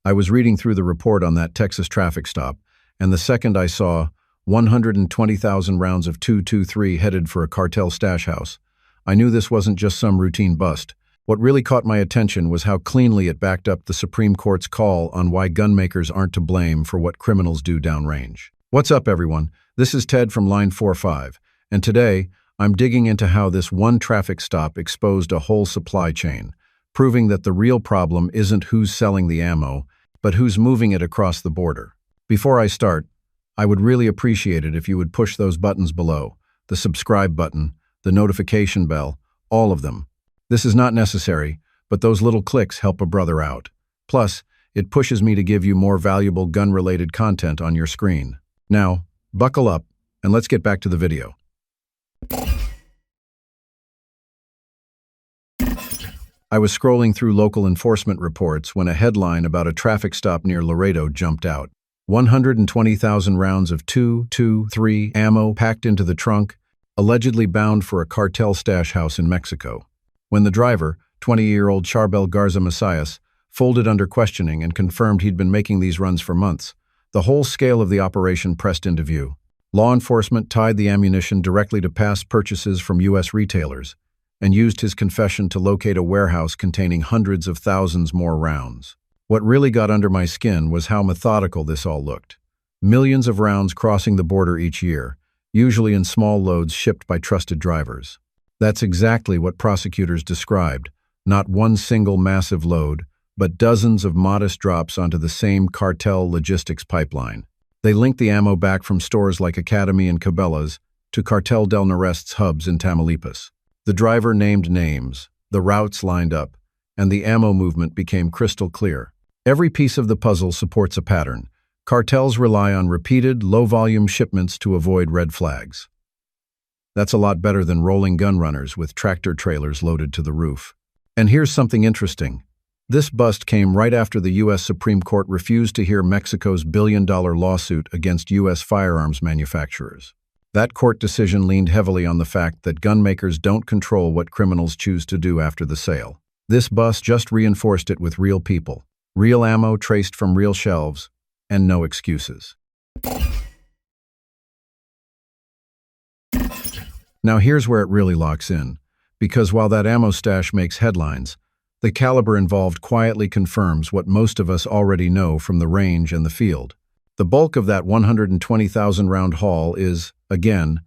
I was reading through the report on that Texas traffic stop, and the second I saw 120,000 rounds of 223 headed for a cartel stash house, I knew this wasn't just some routine bust. What really caught my attention was how cleanly it backed up the Supreme Court's call on why gunmakers aren't to blame for what criminals do downrange. What's up, everyone? This is Ted from Line 45, and today I'm digging into how this one traffic stop exposed a whole supply chain, proving that the real problem isn't who's selling the ammo, but who's moving it across the border. Before I start, I would really appreciate it if you would push those buttons below, the subscribe button, the notification bell, all of them. This is not necessary, but those little clicks help a brother out. Plus, it pushes me to give you more valuable gun-related content on your screen. Now, buckle up, and let's get back to the video. I was scrolling through local enforcement reports when a headline about a traffic stop near Laredo jumped out. 120,000 rounds of .223 ammo packed into the trunk, allegedly bound for a cartel stash house in Mexico. When the driver, 20-year-old Charbel Garza Messias, folded under questioning and confirmed he'd been making these runs for months, the whole scale of the operation pressed into view. Law enforcement tied the ammunition directly to past purchases from U.S. retailers and used his confession to locate a warehouse containing hundreds of thousands more rounds. What really got under my skin was how methodical this all looked. Millions of rounds crossing the border each year, usually in small loads shipped by trusted drivers. That's exactly what prosecutors described, not one single massive load, but dozens of modest drops onto the same cartel logistics pipeline. They linked the ammo back from stores like Academy and Cabela's to Cartel del Noreste's hubs in Tamaulipas. The driver named names, the routes lined up, and the ammo movement became crystal clear. Every piece of the puzzle supports a pattern. Cartels rely on repeated, low-volume shipments to avoid red flags. That's a lot better than rolling gun runners with tractor trailers loaded to the roof. And here's something interesting. This bust came right after the U.S. Supreme Court refused to hear Mexico's billion-dollar lawsuit against U.S. firearms manufacturers. That court decision leaned heavily on the fact that gunmakers don't control what criminals choose to do after the sale. This bust just reinforced it with real people, real ammo traced from real shelves, and no excuses. Now here's where it really locks in, because while that ammo stash makes headlines, the caliber involved quietly confirms what most of us already know from the range and the field. The bulk of that 120,000-round haul is, again,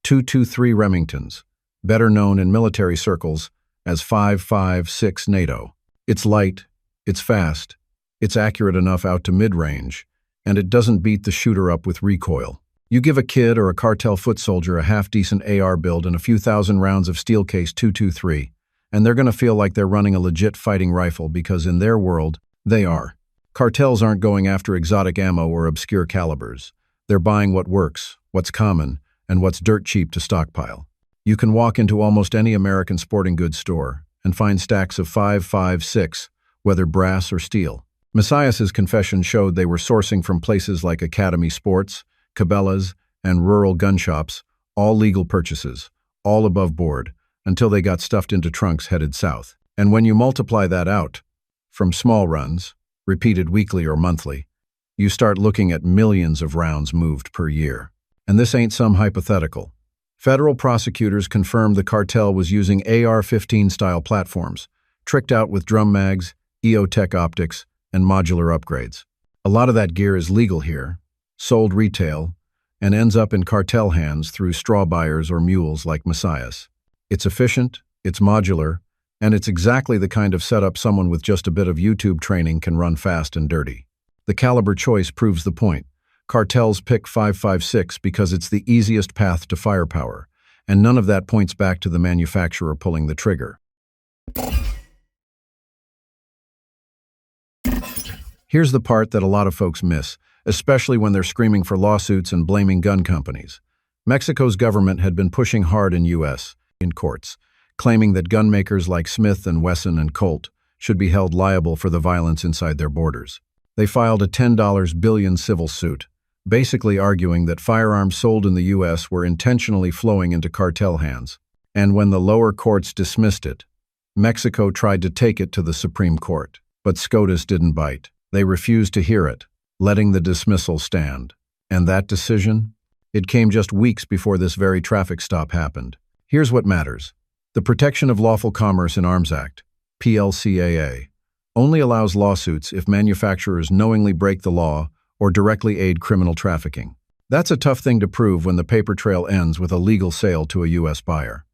.223 Remingtons, better known in military circles as 5.56 NATO. It's light, it's fast, it's accurate enough out to mid-range, and it doesn't beat the shooter up with recoil. You give a kid or a cartel foot soldier a half-decent AR build and a few thousand rounds of steel case .223, and they're going to feel like they're running a legit fighting rifle because in their world, they are. Cartels aren't going after exotic ammo or obscure calibers. They're buying what works, what's common, and what's dirt cheap to stockpile. You can walk into almost any American sporting goods store and find stacks of 5.56, whether brass or steel. Messias's confession showed they were sourcing from places like Academy Sports, Cabela's, and rural gun shops, all legal purchases, all above board, until they got stuffed into trunks headed south. And when you multiply that out, from small runs, repeated weekly or monthly, you start looking at millions of rounds moved per year. And this ain't some hypothetical. Federal prosecutors confirmed the cartel was using AR-15-style platforms, tricked out with drum mags, EOTech optics, and modular upgrades. A lot of that gear is legal here, sold retail, and ends up in cartel hands through straw buyers or mules like Messias. It's efficient, it's modular, and it's exactly the kind of setup someone with just a bit of YouTube training can run fast and dirty. The caliber choice proves the point. Cartels pick 5.56 because it's the easiest path to firepower, and none of that points back to the manufacturer pulling the trigger. Here's the part that a lot of folks miss, especially when they're screaming for lawsuits and blaming gun companies. Mexico's government had been pushing hard in U.S. courts, claiming that gunmakers like Smith & Wesson and Colt should be held liable for the violence inside their borders. They filed a $10 billion civil suit, basically arguing that firearms sold in the U.S. were intentionally flowing into cartel hands. And when the lower courts dismissed it, Mexico tried to take it to the Supreme Court. But SCOTUS didn't bite. They refused to hear it, letting the dismissal stand. And that decision? It came just weeks before this very traffic stop happened. Here's what matters. The Protection of Lawful Commerce in Arms Act, PLCAA, only allows lawsuits if manufacturers knowingly break the law or directly aid criminal trafficking. That's a tough thing to prove when the paper trail ends with a legal sale to a U.S. buyer.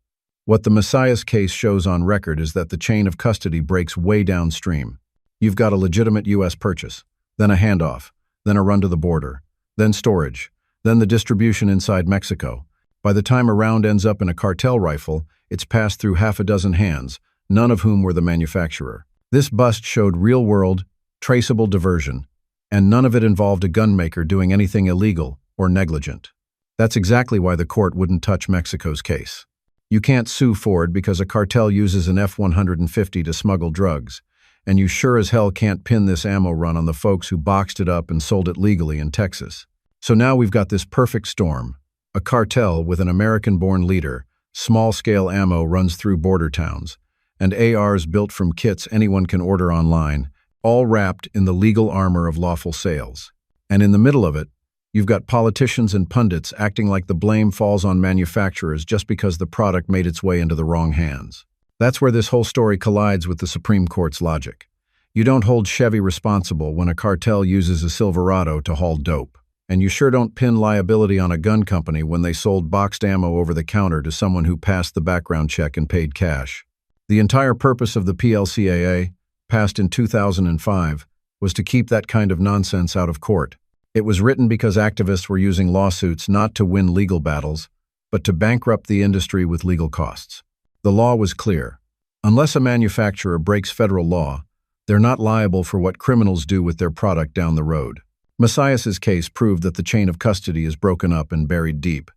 What the Messiah's case shows on record is that the chain of custody breaks way downstream. You've got a legitimate U.S. purchase, then a handoff, then a run to the border, then storage, then the distribution inside Mexico. By the time a round ends up in a cartel rifle, it's passed through half a dozen hands, none of whom were the manufacturer. This bust showed real-world, traceable diversion, and none of it involved a gunmaker doing anything illegal or negligent. That's exactly why the court wouldn't touch Mexico's case. You can't sue Ford because a cartel uses an F-150 to smuggle drugs, and you sure as hell can't pin this ammo run on the folks who boxed it up and sold it legally in Texas. So now we've got this perfect storm. A cartel with an American-born leader, small-scale ammo runs through border towns, and ARs built from kits anyone can order online, all wrapped in the legal armor of lawful sales. And in the middle of it, you've got politicians and pundits acting like the blame falls on manufacturers just because the product made its way into the wrong hands. That's where this whole story collides with the Supreme Court's logic. You don't hold Chevy responsible when a cartel uses a Silverado to haul dope. And you sure don't pin liability on a gun company when they sold boxed ammo over the counter to someone who passed the background check and paid cash. The entire purpose of the PLCAA, passed in 2005, was to keep that kind of nonsense out of court. It was written because activists were using lawsuits not to win legal battles, but to bankrupt the industry with legal costs. The law was clear. Unless a manufacturer breaks federal law, they're not liable for what criminals do with their product down the road. Messiah's case proved that the chain of custody is broken up and buried deep.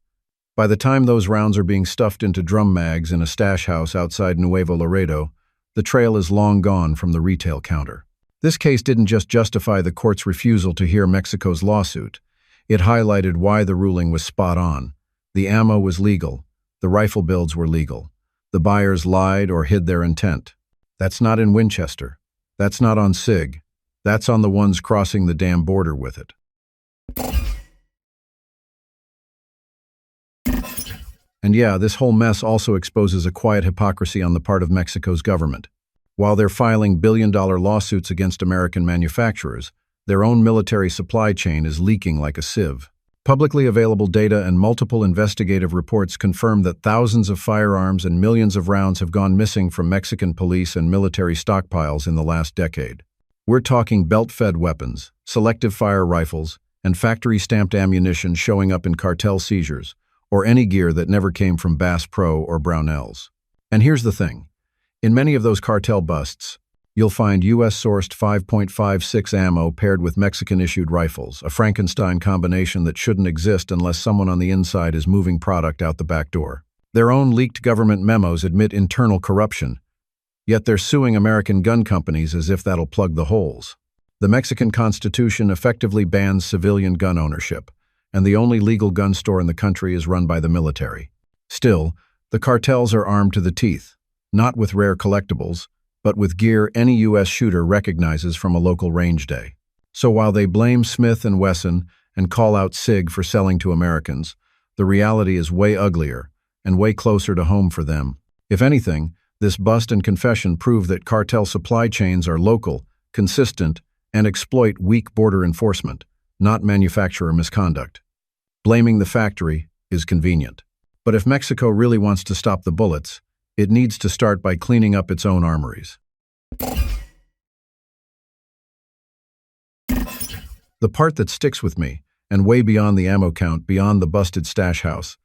By the time those rounds are being stuffed into drum mags in a stash house outside Nuevo Laredo, the trail is long gone from the retail counter. This case didn't just justify the court's refusal to hear Mexico's lawsuit. It highlighted why the ruling was spot on. The ammo was legal. The rifle builds were legal. The buyers lied or hid their intent. That's not in Winchester. That's not on SIG. That's on the ones crossing the damn border with it. And yeah, this whole mess also exposes a quiet hypocrisy on the part of Mexico's government. While they're filing billion-dollar lawsuits against American manufacturers, their own military supply chain is leaking like a sieve. Publicly available data and multiple investigative reports confirm that thousands of firearms and millions of rounds have gone missing from Mexican police and military stockpiles in the last decade. We're talking belt-fed weapons, selective fire rifles, and factory-stamped ammunition showing up in cartel seizures, or any gear that never came from Bass Pro or Brownells. And here's the thing. In many of those cartel busts, you'll find U.S.-sourced 5.56 ammo paired with Mexican-issued rifles, a Frankenstein combination that shouldn't exist unless someone on the inside is moving product out the back door. Their own leaked government memos admit internal corruption, yet they're suing American gun companies as if that'll plug the holes. The Mexican Constitution effectively bans civilian gun ownership, and the only legal gun store in the country is run by the military. Still, the cartels are armed to the teeth, not with rare collectibles, but with gear any U.S. shooter recognizes from a local range day. So while they blame Smith & Wesson and call out SIG for selling to Americans, the reality is way uglier and way closer to home for them. If anything, this bust and confession prove that cartel supply chains are local, consistent, and exploit weak border enforcement, not manufacturer misconduct. Blaming the factory is convenient. But if Mexico really wants to stop the bullets, it needs to start by cleaning up its own armories. The part that sticks with me, and way beyond the ammo count, beyond the busted stash house,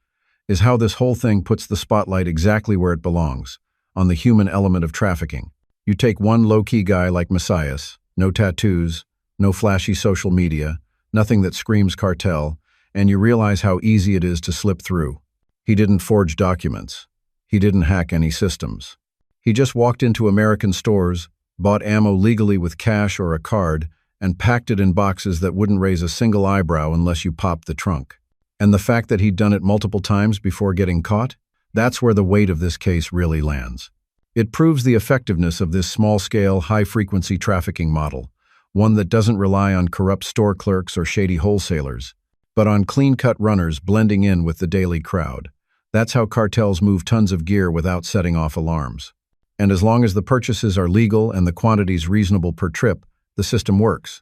is how this whole thing puts the spotlight exactly where it belongs, on the human element of trafficking. You take one low-key guy like Messiah's, no tattoos, no flashy social media, nothing that screams cartel, and you realize how easy it is to slip through. He didn't forge documents. He didn't hack any systems. He just walked into American stores, bought ammo legally with cash or a card, and packed it in boxes that wouldn't raise a single eyebrow unless you popped the trunk. And the fact that he'd done it multiple times before getting caught? That's where the weight of this case really lands. It proves the effectiveness of this small-scale, high-frequency trafficking model, one that doesn't rely on corrupt store clerks or shady wholesalers, but on clean-cut runners blending in with the daily crowd. That's how cartels move tons of gear without setting off alarms. And as long as the purchases are legal and the quantities reasonable per trip, the system works.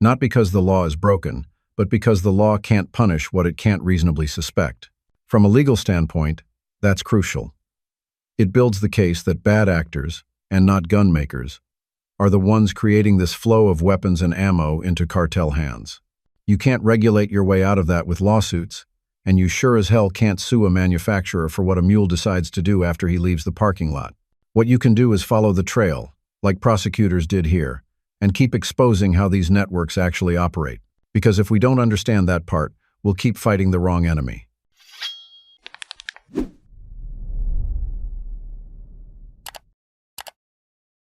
Not because the law is broken, but because the law can't punish what it can't reasonably suspect. From a legal standpoint, that's crucial. It builds the case that bad actors, and not gun makers, are the ones creating this flow of weapons and ammo into cartel hands. You can't regulate your way out of that with lawsuits, and you sure as hell can't sue a manufacturer for what a mule decides to do after he leaves the parking lot. What you can do is follow the trail, like prosecutors did here, and keep exposing how these networks actually operate. Because if we don't understand that part, we'll keep fighting the wrong enemy.